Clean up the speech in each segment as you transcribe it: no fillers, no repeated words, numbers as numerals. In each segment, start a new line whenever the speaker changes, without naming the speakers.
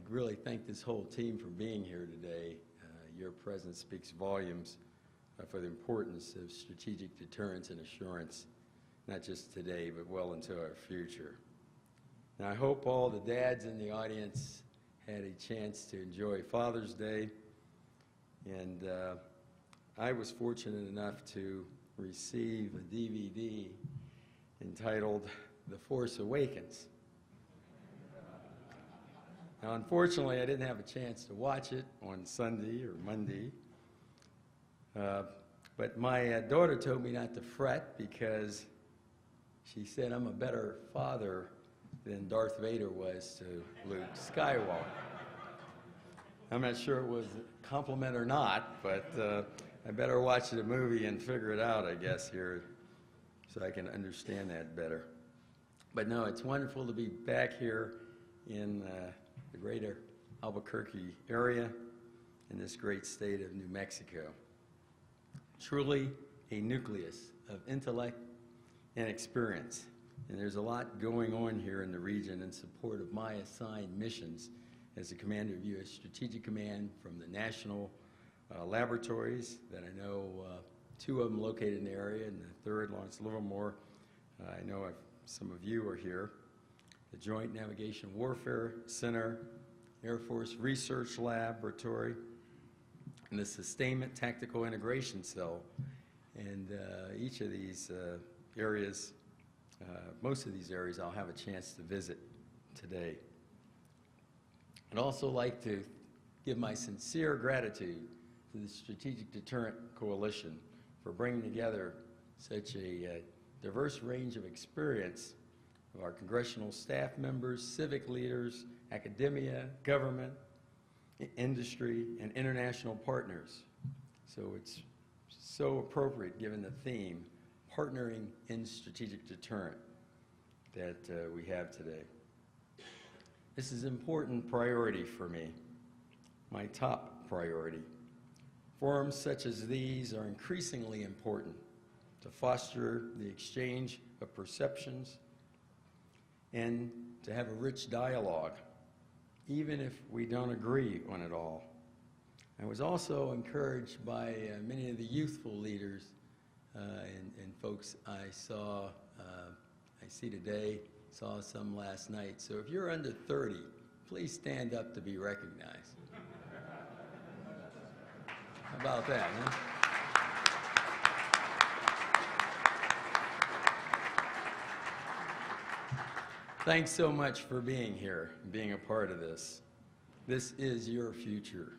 really thank this whole team for being here today. Your presence speaks volumes for the importance of strategic deterrence and assurance, not just today, but well into our future. Now, I hope all the dads in the audience had a chance to enjoy Father's Day, and I was fortunate enough to receive a DVD entitled The Force Awakens. Now, unfortunately, I didn't have a chance to watch it on Sunday or Monday, but my daughter told me not to fret because she said I'm a better father than Darth Vader was to Luke Skywalker. I'm not sure it was a compliment or not, but I better watch the movie and figure it out, I guess, here, so I can understand that better. But no, it's wonderful to be back here in the greater Albuquerque area in this great state of New Mexico. Truly a nucleus of intellect and experience. And there's a lot going on here in the region in support of my assigned missions as the commander of U.S. Strategic Command from the national laboratories that I know, two of them located in the area, and the third, Lawrence Livermore. I know some of you are here. The Joint Navigation Warfare Center, Air Force Research Laboratory, and the Sustainment Tactical Integration Cell. And each of these areas, most of these areas, I'll have a chance to visit today. I'd also like to give my sincere gratitude to the Strategic Deterrent Coalition for bringing together such a diverse range of experience of our congressional staff members, civic leaders, academia, government, industry, and international partners. So it's so appropriate given the theme, partnering in strategic deterrent, that we have today. This is an important priority for me, my top priority. Forums such as these are increasingly important to foster the exchange of perceptions and to have a rich dialogue, even if we don't agree on it all. I was also encouraged by many of the youthful leaders and folks I see today, saw some last night. So if you're under 30, please stand up to be recognized. How about that, huh? Thanks so much for being here, being a part of this. This is your future.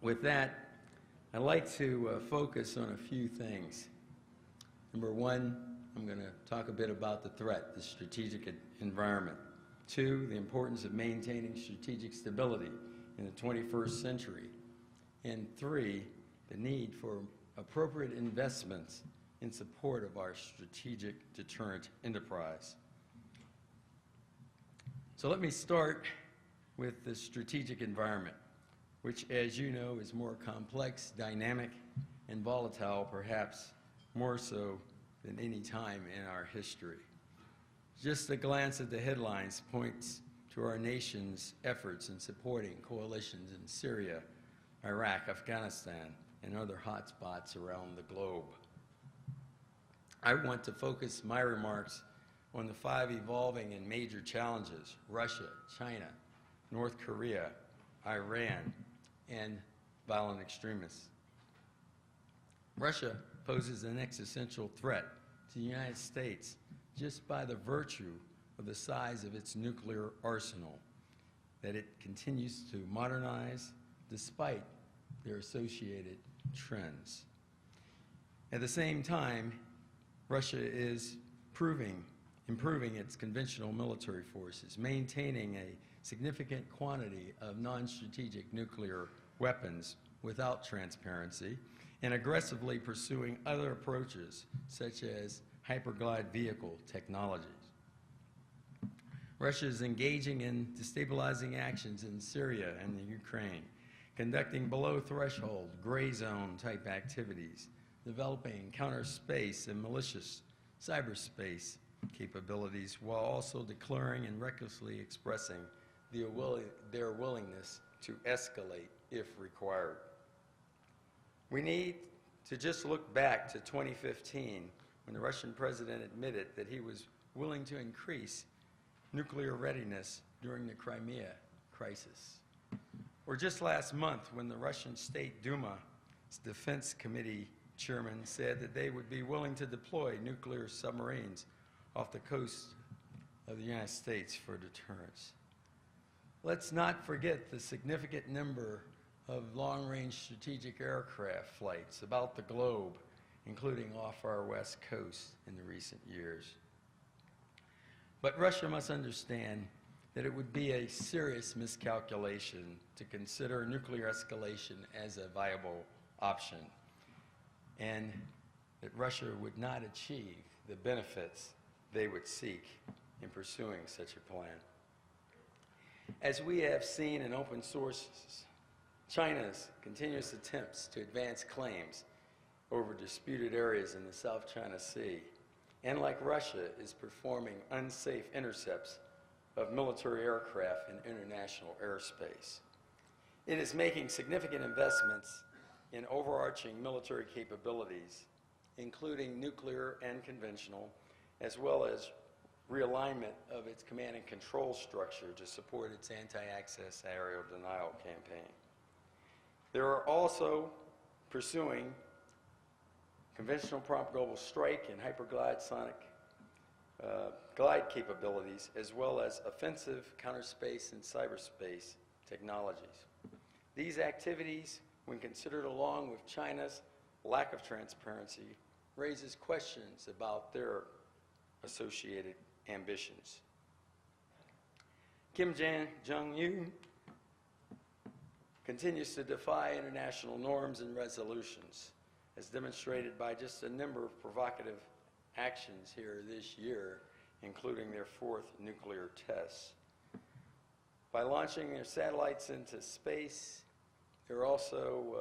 With that, I'd like to focus on a few things. Number one, I'm going to talk a bit about the threat, the strategic environment. Two, the importance of maintaining strategic stability in the 21st century. And three, the need for appropriate investments in support of our strategic deterrent enterprise. So let me start with the strategic environment, which, as you know, is more complex, dynamic, and volatile, perhaps more so than any time in our history. Just a glance at the headlines points to our nation's efforts in supporting coalitions in Syria, Iraq, Afghanistan, and other hotspots around the globe. I want to focus my remarks on the 5 evolving and major challenges: Russia, China, North Korea, Iran, and violent extremists. Russia poses an existential threat to the United States just by the virtue of the size of its nuclear arsenal that it continues to modernize despite their associated trends. At the same time, Russia is improving its conventional military forces, maintaining a significant quantity of non-strategic nuclear weapons without transparency, and aggressively pursuing other approaches, such as hyperglide vehicle technologies. Russia is engaging in destabilizing actions in Syria and the Ukraine, conducting below-threshold, gray zone type activities, developing counter-space and malicious cyberspace capabilities, while also declaring and recklessly expressing their willingness to escalate if required. We need to just look back to 2015 when the Russian president admitted that he was willing to increase nuclear readiness during the Crimea crisis. Or just last month when the Russian State Duma's Defense Committee chairman said that they would be willing to deploy nuclear submarines off the coast of the United States for deterrence. Let's not forget the significant number of long-range strategic aircraft flights about the globe, including off our west coast in the recent years. But Russia must understand that it would be a serious miscalculation to consider nuclear escalation as a viable option, and that Russia would not achieve the benefits they would seek in pursuing such a plan. As we have seen in open sources, China's continuous attempts to advance claims over disputed areas in the South China Sea, and like Russia, is performing unsafe intercepts of military aircraft in international airspace. It is making significant investments in overarching military capabilities, including nuclear and conventional, as well as realignment of its command and control structure to support its anti-access aerial denial campaign. They are also pursuing conventional prompt global strike and hyperglide sonic glide capabilities, as well as offensive counterspace and cyberspace technologies. These activities, when considered along with China's lack of transparency, raises questions about their associated ambitions. Kim Jong-un continues to defy international norms and resolutions, as demonstrated by just a number of provocative actions here this year, including their fourth nuclear test. By launching their satellites into space, they're also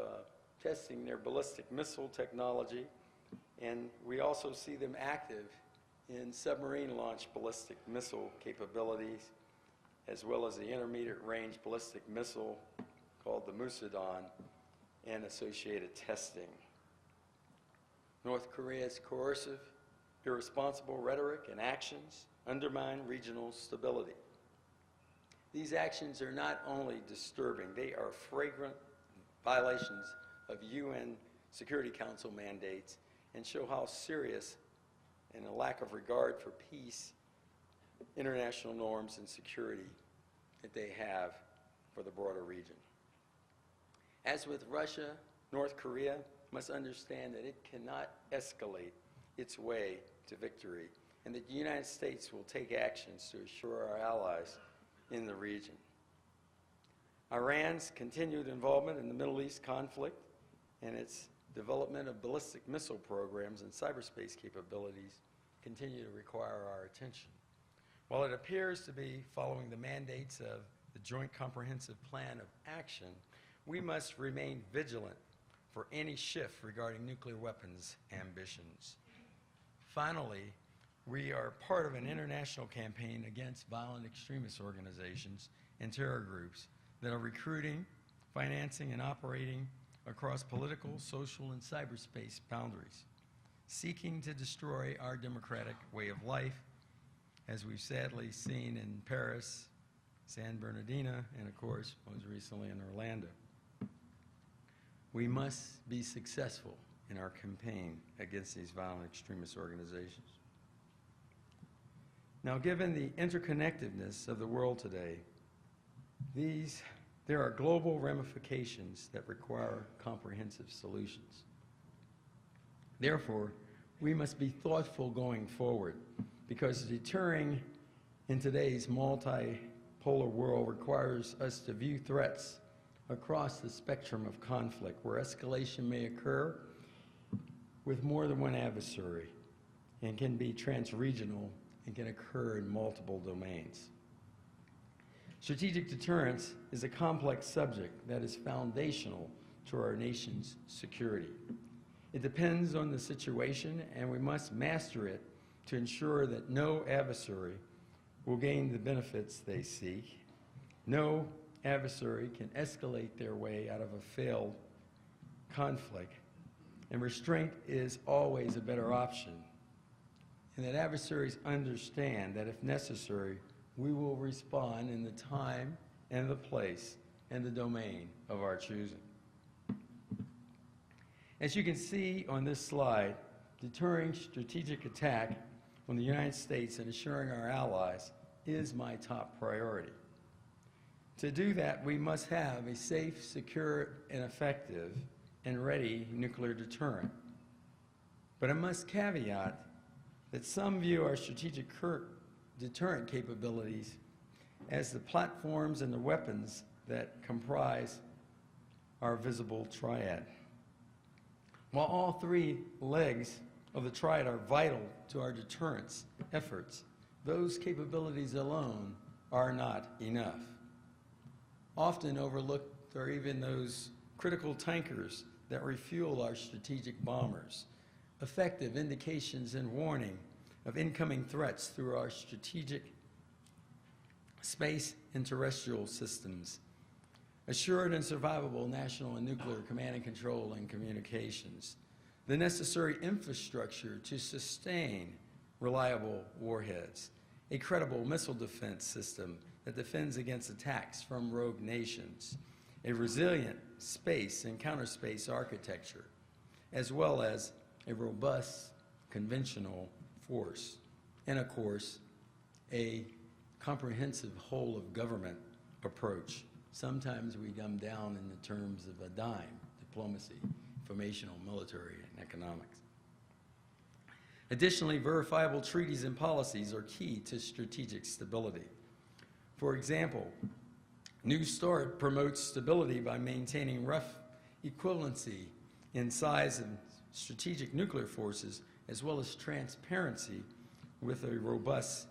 testing their ballistic missile technology, and we also see them active in submarine-launched ballistic missile capabilities, as well as the intermediate-range ballistic missile called the Musadon, and associated testing. North Korea's coercive, irresponsible rhetoric and actions undermine regional stability. These actions are not only disturbing, they are flagrant violations of UN Security Council mandates and show how serious and a lack of regard for peace, international norms, and security that they have for the broader region. As with Russia, North Korea must understand that it cannot escalate its way to victory, and that the United States will take actions to assure our allies in the region. Iran's continued involvement in the Middle East conflict and its development of ballistic missile programs and cyberspace capabilities continue to require our attention. While it appears to be following the mandates of the Joint Comprehensive Plan of Action, we must remain vigilant for any shift regarding nuclear weapons ambitions. Finally, we are part of an international campaign against violent extremist organizations and terror groups that are recruiting, financing, and operating across political, social, and cyberspace boundaries, seeking to destroy our democratic way of life, as we've sadly seen in Paris, San Bernardino, and of course, most recently in Orlando. We must be successful in our campaign against these violent extremist organizations. Now, given the interconnectedness of the world today, there are global ramifications that require comprehensive solutions. Therefore, we must be thoughtful going forward, because deterring in today's multipolar world requires us to view threats across the spectrum of conflict, where escalation may occur with more than one adversary and can be trans-regional and can occur in multiple domains. Strategic deterrence is a complex subject that is foundational to our nation's security. It depends on the situation, and we must master it to ensure that no adversary will gain the benefits they seek, No adversary can escalate their way out of a failed conflict, and restraint is always a better option. And that adversaries understand that if necessary, we will respond in the time and the place and the domain of our choosing. As you can see on this slide, deterring strategic attack on the United States and assuring our allies is my top priority. To do that, we must have a safe, secure, and effective and ready nuclear deterrent. But I must caveat that some view our strategic deterrent capabilities as the platforms and the weapons that comprise our visible triad. While all three legs of the triad are vital to our deterrence efforts, those capabilities alone are not enough. Often overlooked are even those critical tankers that refuel our strategic bombers, effective indications and warning of incoming threats through our strategic space and terrestrial systems, assured and survivable national and nuclear command and control and communications, the necessary infrastructure to sustain reliable warheads, a credible missile defense system that defends against attacks from rogue nations, a resilient space and counterspace architecture, as well as a robust conventional force, and of course, a comprehensive whole of government approach. Sometimes we dumb down in the terms of a dime: diplomacy, informational, military, and economics. Additionally, verifiable treaties and policies are key to strategic stability. For example, New START promotes stability by maintaining rough equivalency in size of strategic nuclear forces, as well as transparency with a robust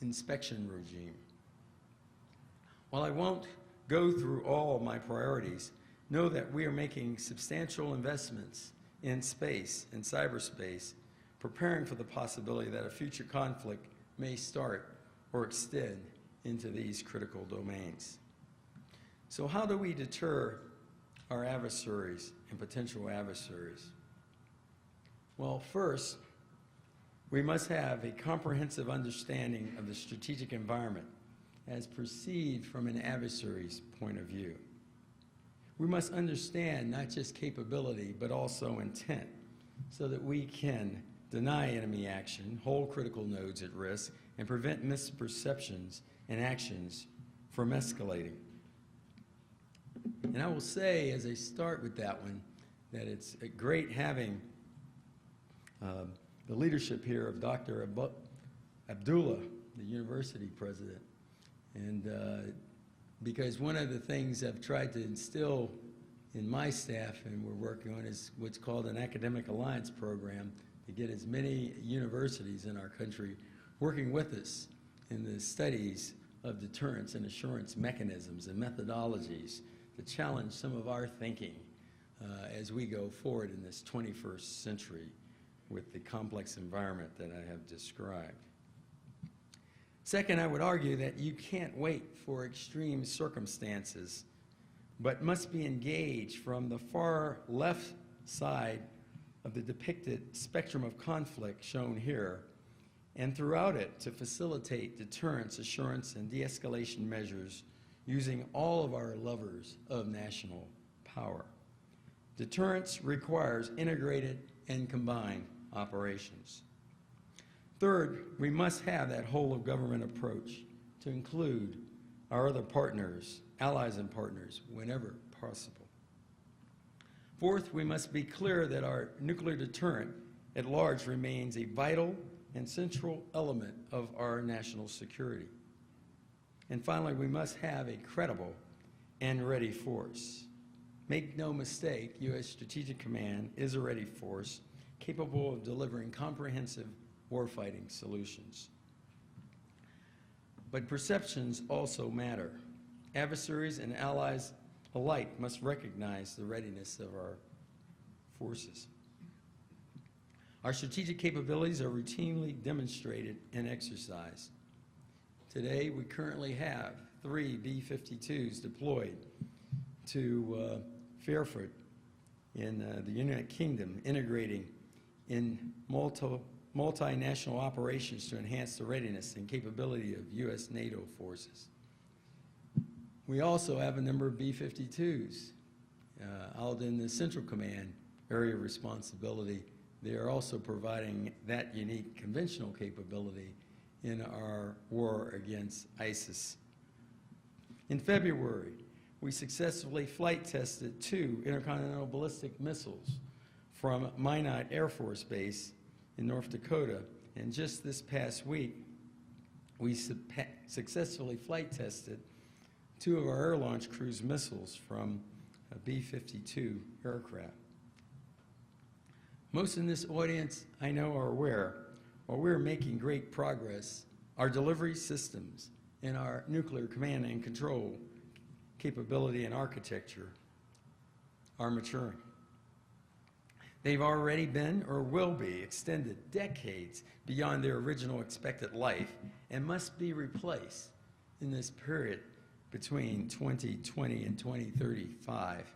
inspection regime. While I won't go through all of my priorities, know that we are making substantial investments in space and cyberspace, preparing for the possibility that a future conflict may start or extend into these critical domains. So how do we deter our adversaries and potential adversaries? Well, first, we must have a comprehensive understanding of the strategic environment as perceived from an adversary's point of view. We must understand not just capability, but also intent, so that we can deny enemy action, hold critical nodes at risk, and prevent misperceptions and actions from escalating. And I will say, as I start with that one, that it's great having the leadership here of Dr. Abdullah, the university president. And because one of the things I've tried to instill in my staff, and we're working on, is what's called an academic alliance program to get as many universities in our country working with us in the studies of deterrence and assurance mechanisms and methodologies to challenge some of our thinking as we go forward in this 21st century with the complex environment that I have described. Second, I would argue that you can't wait for extreme circumstances, but must be engaged from the far left side of the depicted spectrum of conflict shown here, and throughout it to facilitate deterrence, assurance, and de-escalation measures using all of our levers of national power. Deterrence requires integrated and combined operations. Third, we must have that whole of government approach to include our other partners, allies and partners, whenever possible. Fourth, we must be clear that our nuclear deterrent at large remains a vital and central element of our national security. And finally, we must have a credible and ready force. Make no mistake, U.S. Strategic Command is a ready force capable of delivering comprehensive warfighting solutions. But perceptions also matter. Adversaries and allies alike must recognize the readiness of our forces. Our strategic capabilities are routinely demonstrated and exercised. Today, we currently have 3 B-52s deployed to Fairford in the United Kingdom, integrating in multinational operations to enhance the readiness and capability of U.S. NATO forces. We also have a number of B-52s out in the Central Command area of responsibility. They are also providing that unique conventional capability in our war against ISIS. In February, we successfully flight tested 2 intercontinental ballistic missiles from Minot Air Force Base in North Dakota, and just this past week, we successfully flight tested 2 of our air launch cruise missiles from a B-52 aircraft. Most in this audience, I know, are aware, while we're making great progress, our delivery systems and our nuclear command and control capability and architecture are maturing. They've already been or will be extended decades beyond their original expected life and must be replaced in this period between 2020 and 2035.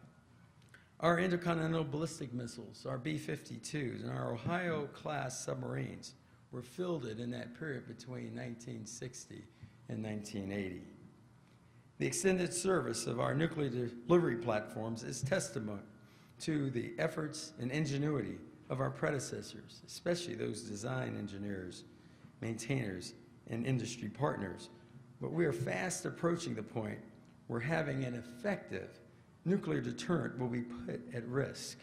Our intercontinental ballistic missiles, our B-52s, and our Ohio-class submarines were fielded in that period between 1960 and 1980. The extended service of our nuclear delivery platforms is testament to the efforts and ingenuity of our predecessors, especially those design engineers, maintainers, and industry partners. But we are fast approaching the point where having an effective nuclear deterrent will be put at risk.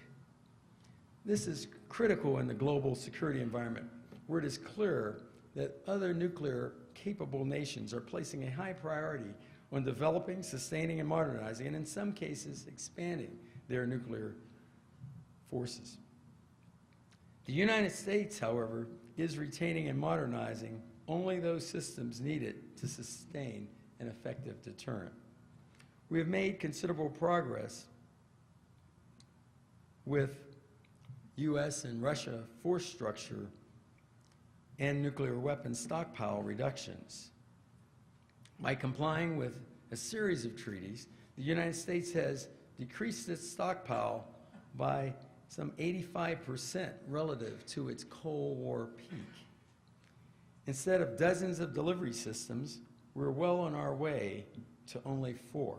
This is critical in the global security environment, where it is clear that other nuclear-capable nations are placing a high priority on developing, sustaining, and modernizing, and in some cases, expanding their nuclear forces. The United States, however, is retaining and modernizing only those systems needed to sustain an effective deterrent. We have made considerable progress with U.S. and Russia force structure and nuclear weapons stockpile reductions. By complying with a series of treaties, the United States has decreased its stockpile by some 85% relative to its Cold War peak. Instead of dozens of delivery systems, we're well on our way to only 4.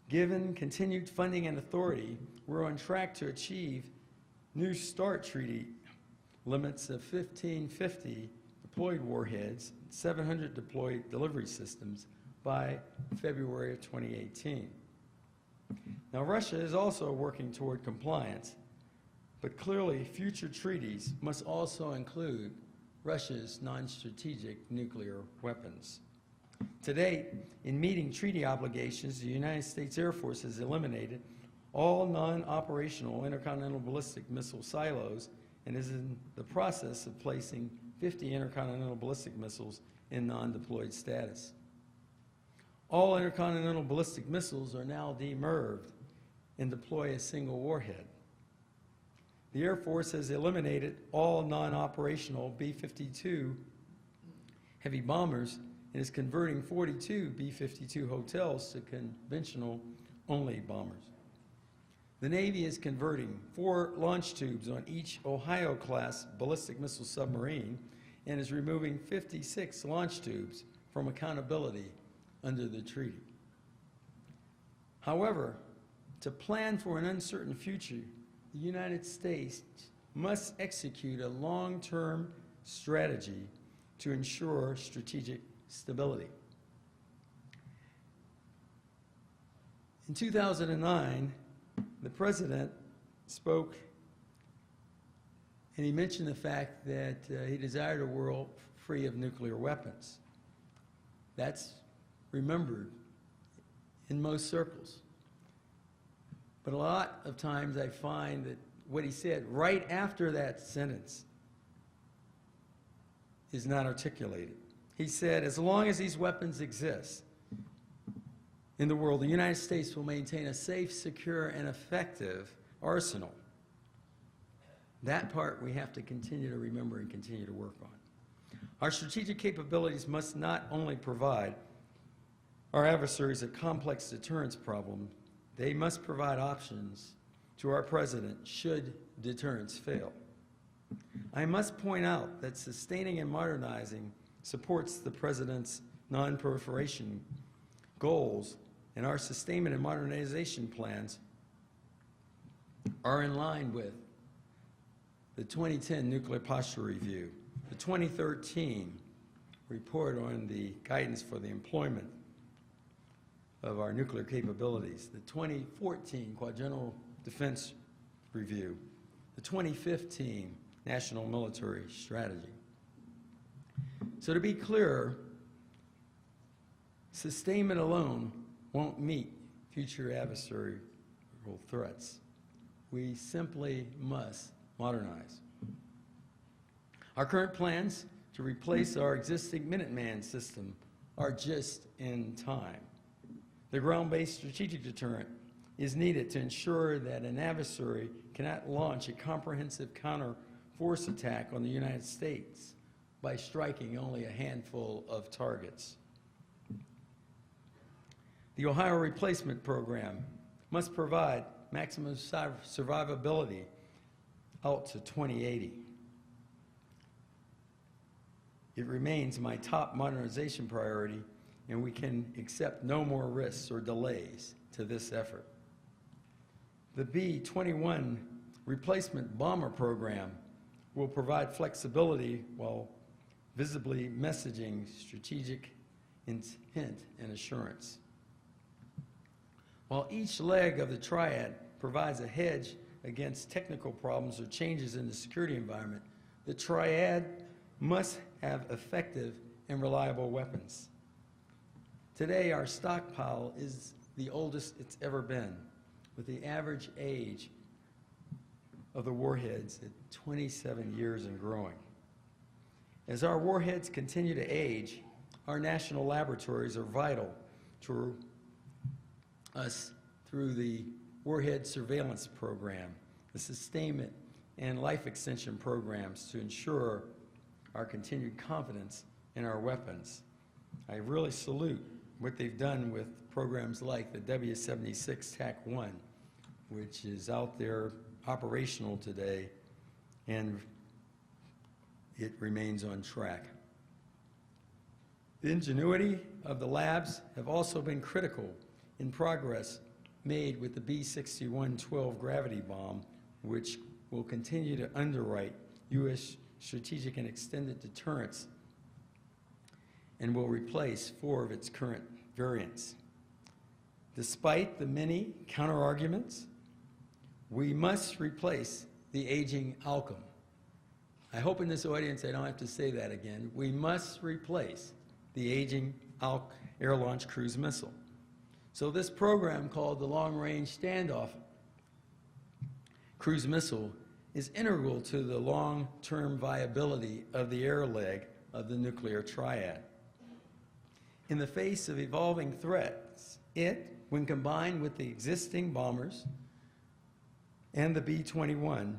Given continued funding and authority, we're on track to achieve New START treaty limits of 1,550 deployed warheads, 700 deployed delivery systems by February of 2018. Now, Russia is also working toward compliance, but clearly future treaties must also include Russia's non-strategic nuclear weapons. To date, in meeting treaty obligations, the United States Air Force has eliminated all non-operational intercontinental ballistic missile silos and is in the process of placing 50 intercontinental ballistic missiles in non-deployed status. All intercontinental ballistic missiles are now demerged and deploy a single warhead. The Air Force has eliminated all non-operational B-52 heavy bombers and is converting 42 B-52 hotels to conventional-only bombers. The Navy is converting 4 launch tubes on each Ohio-class ballistic missile submarine and is removing 56 launch tubes from accountability under the treaty. However, to plan for an uncertain future, the United States must execute a long-term strategy to ensure strategic stability. In 2009, the President spoke and he mentioned the fact that he desired a world free of nuclear weapons. That's remembered in most circles. But a lot of times I find that what he said right after that sentence is not articulated. He said, as long as these weapons exist in the world, the United States will maintain a safe, secure, and effective arsenal. That part we have to continue to remember and continue to work on. Our strategic capabilities must not only provide our adversaries a complex deterrence problem, they must provide options to our President should deterrence fail. I must point out that sustaining and modernizing supports the President's non-proliferation goals, and our sustainment and modernization plans are in line with the 2010 Nuclear Posture Review, the 2013 report on the guidance for the employment of our nuclear capabilities, the 2014 Quadrennial Defense Review, the 2015 National Military Strategy. So to be clear, sustainment alone won't meet future adversarial threats. We simply must modernize. Our current plans to replace our existing Minuteman system are just in time. The ground-based strategic deterrent is needed to ensure that an adversary cannot launch a comprehensive counter-force attack on the United States by striking only a handful of targets. The Ohio Replacement Program must provide maximum survivability out to 2080. It remains my top modernization priority, and we can accept no more risks or delays to this effort. The B-21 Replacement Bomber Program will provide flexibility while visibly messaging strategic intent and assurance. While each leg of the triad provides a hedge against technical problems or changes in the security environment, the triad must have effective and reliable weapons. Today, our stockpile is the oldest it's ever been, with the average age of the warheads at 27 years and growing. As our warheads continue to age, our national laboratories are vital to us through the Warhead Surveillance Program, the sustainment and life extension programs to ensure our continued confidence in our weapons. I really salute what they've done with programs like the W-76 TAC-1, which is out there operational today, and it remains on track. The ingenuity of the labs have also been critical in progress made with the B-61-12 gravity bomb, which will continue to underwrite U.S. strategic and extended deterrence and will replace 4 of its current variants. Despite the many counter-arguments, we must replace the aging Alchem. I hope in this audience I don't have to say that again. We must replace the aging air-launched cruise missile. So this program, called the Long Range Standoff Cruise Missile, is integral to the long-term viability of the air leg of the nuclear triad. In the face of evolving threats, it, when combined with the existing bombers and the B-21,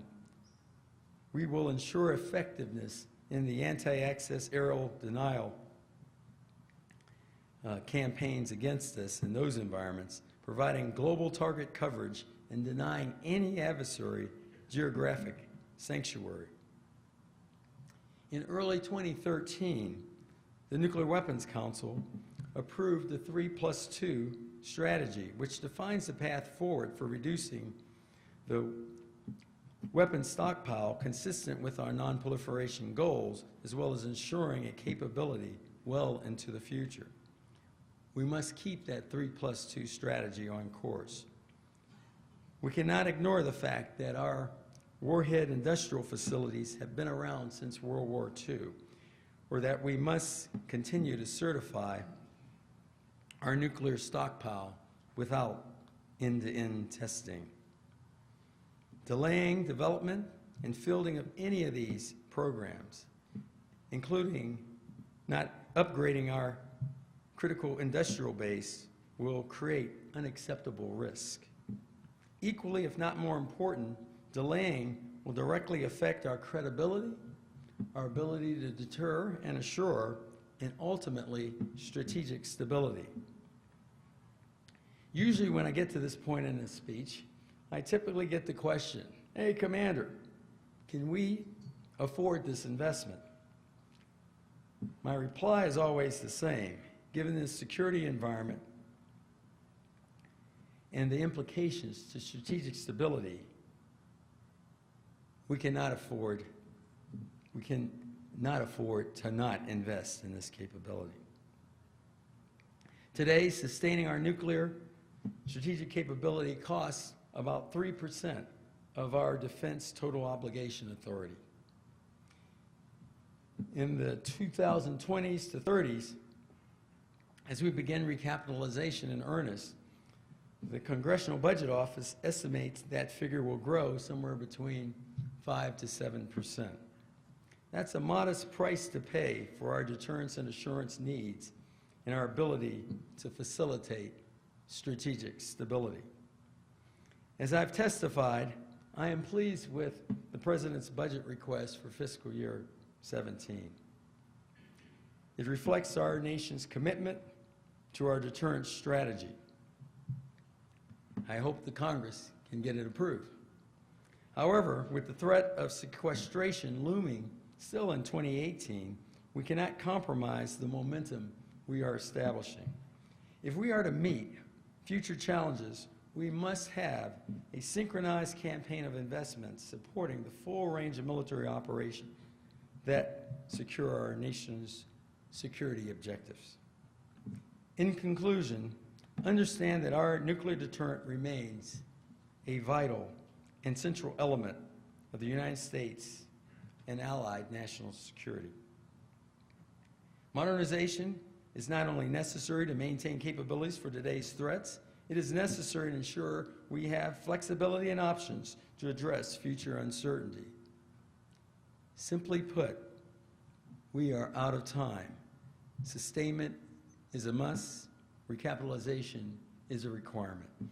we will ensure effectiveness in the anti-access aerial denial campaigns against us in those environments, providing global target coverage and denying any adversary geographic sanctuary. In early 2013, the Nuclear Weapons Council approved the 3+2 strategy, which defines the path forward for reducing the weapons stockpile consistent with our non-proliferation goals, as well as ensuring a capability well into the future. We must keep that 3+2 strategy on course. We cannot ignore the fact that our warhead industrial facilities have been around since World War II, or that we must continue to certify our nuclear stockpile without end-to-end testing. Delaying development and fielding of any of these programs, including not upgrading our critical industrial base, will create unacceptable risk. Equally, if not more important, delaying will directly affect our credibility, our ability to deter and assure, and ultimately strategic stability. Usually when I get to this point in a speech, I typically get the question, hey, Commander, can we afford this investment? My reply is always the same. Given the security environment and the implications to strategic stability, we cannot afford to not invest in this capability. Today, sustaining our nuclear strategic capability costs about 3% of our defense total obligation authority. In the 2020s to 30s, as we begin recapitalization in earnest, the Congressional Budget Office estimates that figure will grow somewhere between 5 to 7%. That's a modest price to pay for our deterrence and assurance needs and our ability to facilitate strategic stability. As I've testified, I am pleased with the President's budget request for fiscal year 17. It reflects our nation's commitment to our deterrence strategy. I hope the Congress can get it approved. However, with the threat of sequestration looming still in 2018, we cannot compromise the momentum we are establishing. If we are to meet future challenges, we must have a synchronized campaign of investments supporting the full range of military operations that secure our nation's security objectives. In conclusion, understand that our nuclear deterrent remains a vital and central element of the United States and allied national security. Modernization is not only necessary to maintain capabilities for today's threats, it is necessary to ensure we have flexibility and options to address future uncertainty. Simply put, we are out of time. Sustainment is a must. Recapitalization is a requirement.